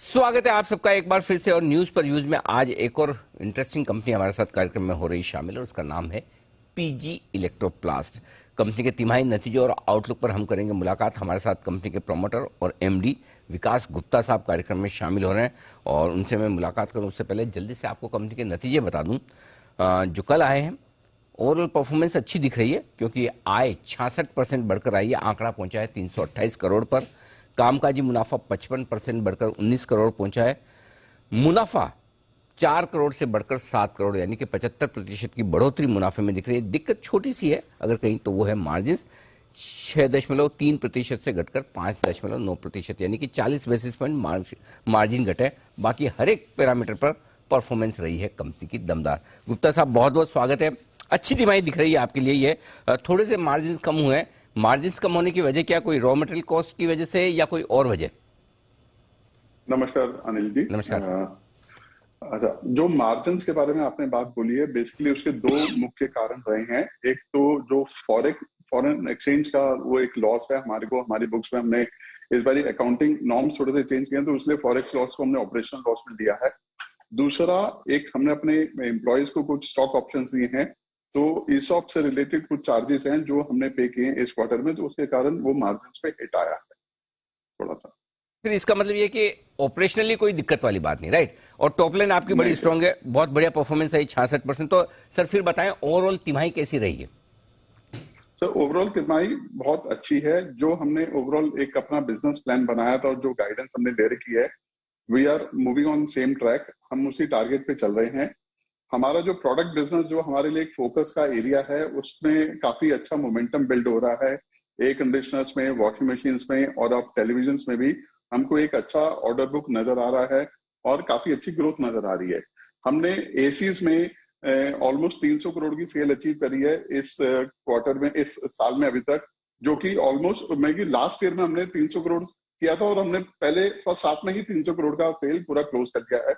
स्वागत है आप सबका एक बार फिर से और न्यूज पर यूज में। आज एक और इंटरेस्टिंग कंपनी हमारे साथ कार्यक्रम में हो रही शामिल और उसका नाम है पीजी इलेक्ट्रोप्लास्ट। कंपनी के तिमाही नतीजों और आउटलुक पर हम करेंगे मुलाकात। हमारे साथ कंपनी के प्रमोटर और एमडी विकास गुप्ता साहब कार्यक्रम में शामिल हो रहे हैं और उनसे मैं मुलाकात करूं उससे पहले जल्दी से आपको कंपनी के नतीजे बता दूं जो कल आए हैं। ओवरऑल परफॉर्मेंस अच्छी दिख रही है क्योंकि आय 66% बढ़कर आई है, आंकड़ा पहुंचा है 328 करोड़ पर। कामकाजी मुनाफा 55% बढ़कर 19 करोड़ पहुंचा है। मुनाफा 4 करोड़ से बढ़कर 7 करोड़ यानी कि 75% की बढ़ोतरी मुनाफे में दिख रही है। दिक्कत छोटी सी है अगर कहीं तो वो है मार्जिन 6.3% से घटकर 5.9% यानी कि 40 बेसिस पॉइंट मार्जिन घटे। बाकी हर एक पैरामीटर पर परफॉर्मेंस रही है कंपनी की दमदार। गुप्ता साहब बहुत बहुत स्वागत है। अच्छी तिमाही दिख रही है आपके लिए। ये थोड़े से मार्जिन कम हुए हैं। मार्जिन कम होने की वजह क्या, कोई रॉ मटेरियल कॉस्ट की वजह से या कोई और वजह? नमस्कार अनिल जी। नमस्कार। अच्छा, जो मार्जिन्स के बारे में आपने बात बोली है, बेसिकली उसके दो मुख्य कारण रहे हैं। एक तो जो फॉरेन एक्सचेंज का वो एक लॉस है हमारे को, हमारी बुक्स में हमने इस बार अकाउंटिंग नॉर्म्स थोड़े से चेंज किए हैं तो इसलिए फॉरेक्स लॉस को हमने ऑपरेशनल लॉस में दिया है। दूसरा, एक हमने अपने एम्प्लॉयज को कुछ स्टॉक ऑप्शंस दिए हैं, तो ईसॉप से रिलेटेड कुछ चार्जेस हैं जो हमने पे किए हैं इस क्वार्टर में, तो उसके कारण वो मार्जिन्स पे हिट आया है थोड़ा सा। फिर इसका मतलब ये कि ऑपरेशनली कोई दिक्कत वाली बात नहीं, राइट? और टॉप लाइन आपकी बड़ी नहीं सर। स्ट्रांग है, बहुत बढ़िया परफॉर्मेंस है 66%। तो सर फिर बताएं ओवरऑल तिमाही कैसी रही है? सर ओवरऑल तिमाही बहुत अच्छी है। जो हमने ओवरऑल एक अपना बिजनेस प्लान बनाया था और जो गाइडेंस हमने दे रखी है, we are moving on same track. हम उसी टारगेट पे चल रहे हैं। हमारा जो प्रोडक्ट बिजनेस जो हमारे लिए एक फोकस का एरिया है, उसमें काफी अच्छा मोमेंटम बिल्ड हो रहा है। एयर कंडीशनर्स में, वॉशिंग मशीन्स में और अब टेलीविजन में भी हमको एक अच्छा ऑर्डर बुक नजर आ रहा है और काफी अच्छी ग्रोथ नजर आ रही है। हमने एसीज में ऑलमोस्ट 300 करोड़ की सेल अचीव करी है इस क्वार्टर में, इस साल में अभी तक, जो कि ऑलमोस्ट मैं कि लास्ट ईयर में हमने 300 करोड़ किया था और हमने पहले फर्स्ट हाफ में ही 300 करोड़ का सेल पूरा क्लोज कर दिया है।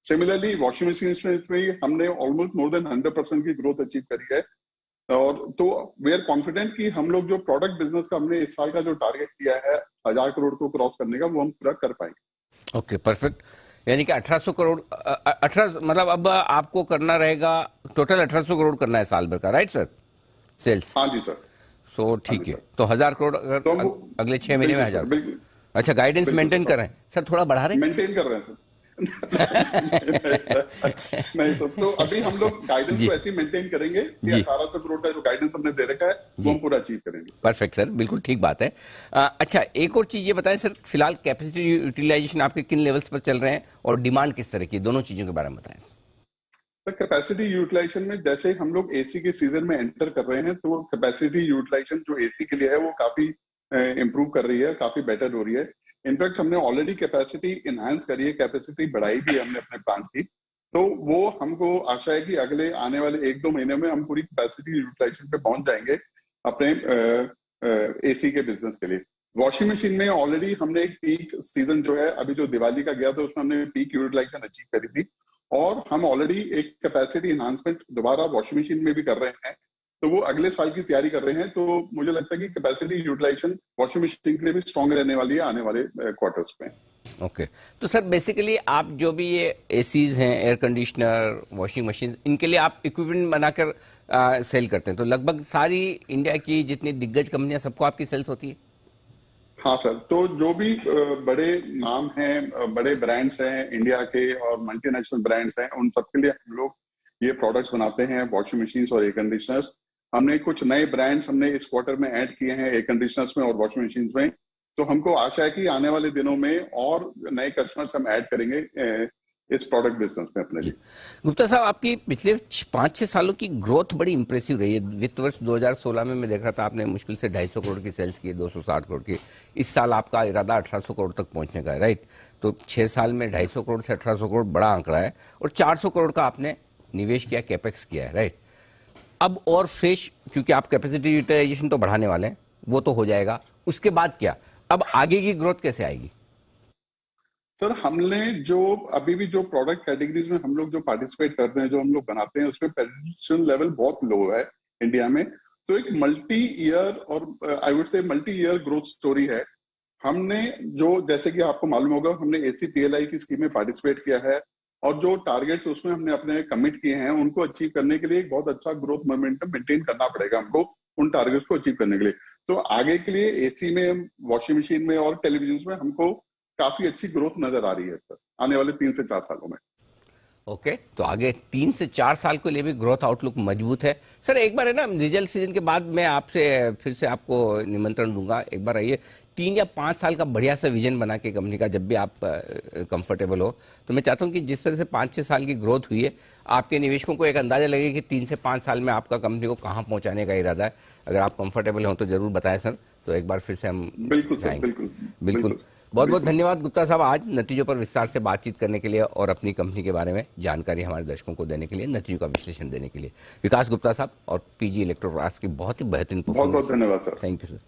सिमिलरली वॉशिंग मशीन में भी हमने ऑलमोस्ट मोर देन 100% की ग्रोथ अचीव करी है। और तो वी आर कॉन्फिडेंट कि हम लोग जो प्रोडक्ट बिजनेस का हमने इस साल का जो टारगेट किया है 1000 करोड़ को क्रॉस करने का, वो हम पूरा कर पाएंगे। Okay, perfect. यानी कि 1800 करोड़ 18 मतलब अब आपको करना रहेगा, टोटल 1800 करोड़ करना है साल भर का, राइट सर? सेल्स। हाँ जी सर। सो हाँ जी ठीक है, सर। तो 1000 करोड़ तो हम अगर अगले 6 महीने में बिल्कुल 1000 सर, करोड़। बिल्कुल अच्छा, गाइडेंस बिल्कुल मेंटेन सर, कर रहे हैं सर, थोड़ा बढ़ा रहे मेंटेन कर रहे हैं सर। नहीं सर, तो अभी हम लोग गाइडेंस जी को ऐसे ही मेंटेन करेंगे कि जी 1800 करोड़ का जो गाइडेंस हमने दे रखा है वो जी, हम पूरा अचीव करेंगे। परफेक्ट सर, बिल्कुल ठीक बात है। अच्छा, एक और चीज ये बताएं सर, फिलहाल कैपेसिटी यूटिलाइजेशन आपके किन लेवल्स पर चल रहे हैं और डिमांड किस तरह की है, दोनों चीजों के बारे में बताएं। सर कैपेसिटी यूटिलाइजेशन में जैसे हम लोग एसी के सीजन में एंटर कर रहे हैं, तो कैपेसिटी यूटिलाइजेशन जो एसी के लिए है वो काफी इंप्रूव कर रही है, काफी बेटर हो रही है। इनफैक्ट हमने ऑलरेडी कैपेसिटी इनहांस करी है, कैपेसिटी बढ़ाई भी है हमने अपने प्लांट की। तो वो हमको आशा है कि अगले आने वाले 1-2 महीने में हम पूरी कैपेसिटी यूटिलाइजेशन पे पहुंच जाएंगे अपने एसी के बिजनेस के लिए। वॉशिंग मशीन में ऑलरेडी हमने एक पीक सीजन जो है अभी जो दिवाली का गया था उसमें हमने पीक यूटिलाइजेशन अचीव करी थी और हम ऑलरेडी एक कैपेसिटी एनहांसमेंट दोबारा वॉशिंग मशीन में भी कर रहे हैं, तो वो अगले साल की तैयारी कर रहे हैं। तो मुझे लगता है कि कैपेसिटी यूटिलाइजेशन वॉशिंग मशीन के लिए भी स्ट्रांग रहने वाली है आने वाले क्वार्टर्स में। ओके, तो सर बेसिकली आप जो भी ये एसीज हैं, एयर कंडीशनर, वॉशिंग मशीन, इनके लिए आप इक्विपमेंट बनाकर सेल करते हैं, तो लगभग सारी इंडिया की जितनी दिग्गज कंपनियां सबको आपकी सेल्स होती है? हाँ सर, तो जो भी बड़े नाम हैं, बड़े ब्रांड्स हैं इंडिया के और मल्टीनेशनल ब्रांड्स हैं, उन सबके लिए हम लोग ये प्रोडक्ट्स बनाते हैं, वॉशिंग मशीन और एयर कंडीशनर्स। हमने कुछ नए ब्रांड्स हमने इस क्वार्टर में ऐड किए हैं एयर कंडीशनर्स में और वॉशिंग मशीन में। तो हमको आशा है कि आने वाले दिनों में और नए कस्टमर्स हम ऐड करेंगे इस प्रोडक्ट बिजनेस में अपने जी, लिए। गुप्ता साहब आपकी पिछले 5-6 सालों की ग्रोथ बड़ी इंप्रेसिव रही है। वित्त वर्ष 2016 में मैं देख रहा था आपने मुश्किल से 250 करोड़ की सेल्स की, 260 करोड़ की। इस साल आपका इरादा 1800 करोड़ तक पहुंचने का है, राइट? तो 6 साल में 250 करोड़ से 1800 करोड़ बड़ा आंकड़ा है और 400 करोड़ का आपने निवेश किया, कैपेक्स किया है, राइट? अब और फ्रेश, क्योंकि आप कैपेसिटी यूटिलाइजेशन तो बढ़ाने वाले हैं, वो तो हो जाएगा, उसके बाद क्या? अब आगे की ग्रोथ कैसे आएगी? सर हमने जो अभी भी जो प्रोडक्ट कैटेगरीज में हम लोग जो पार्टिसिपेट करते हैं, जो हम लोग बनाते हैं, उसमें पेनिट्रेशन लेवल बहुत लो है इंडिया में। तो एक मल्टी ईयर और I would say multi year growth story है। हमने जो, जैसे कि आपको मालूम होगा, हमने ACPLI की स्कीम में पार्टिसिपेट किया है और जो टारगेट्स उसमें हमने अपने कमिट किए हैं उनको अचीव करने के लिए एक बहुत अच्छा ग्रोथ मोमेंटम मेंटेन करना पड़ेगा हमको उन टारगेट्स को अचीव करने के लिए। तो आगे के लिए एसी में, वॉशिंग मशीन में और टेलीविजन में हमको काफी अच्छी ग्रोथ नजर आ रही है सर, आने वाले 3 से 4 सालों में। ओके, तो आगे 3 से 4 साल के लिए भी ग्रोथ आउटलुक मजबूत है। सर एक बार है ना, रिजल्ट सीजन के बाद मैं आपसे फिर से आपको निमंत्रण दूंगा, एक बार आइए, 3 या 5 साल का बढ़िया सा विजन बना के कंपनी का, जब भी आप कंफर्टेबल हो। तो मैं चाहता हूं कि जिस तरह से 5-6 साल की ग्रोथ हुई है, आपके निवेशकों को एक अंदाजा लगे कि 3 से 5 साल में आपका कंपनी को कहाँ पहुंचाने का इरादा है। अगर आप कंफर्टेबल हो तो जरूर बताएं सर, तो एक बार फिर से हम बिल्कुल सर, जाएंगे। बिल्कुल बिल्कुल। बिल्कुल बहुत बहुत बिल्कुल। धन्यवाद गुप्ता साहब, आज नतीजों पर विस्तार से बातचीत करने के लिए और अपनी कंपनी के बारे में जानकारी हमारे दर्शकों को देने के लिए, नतीजों का विश्लेषण देने के लिए। विकास गुप्ता साहब और पीजी इलेक्ट्रोप्लास्ट की बहुत ही बेहतरीन बहुत बहुत परफॉर्मेंस। धन्यवाद सर। Thank you sir.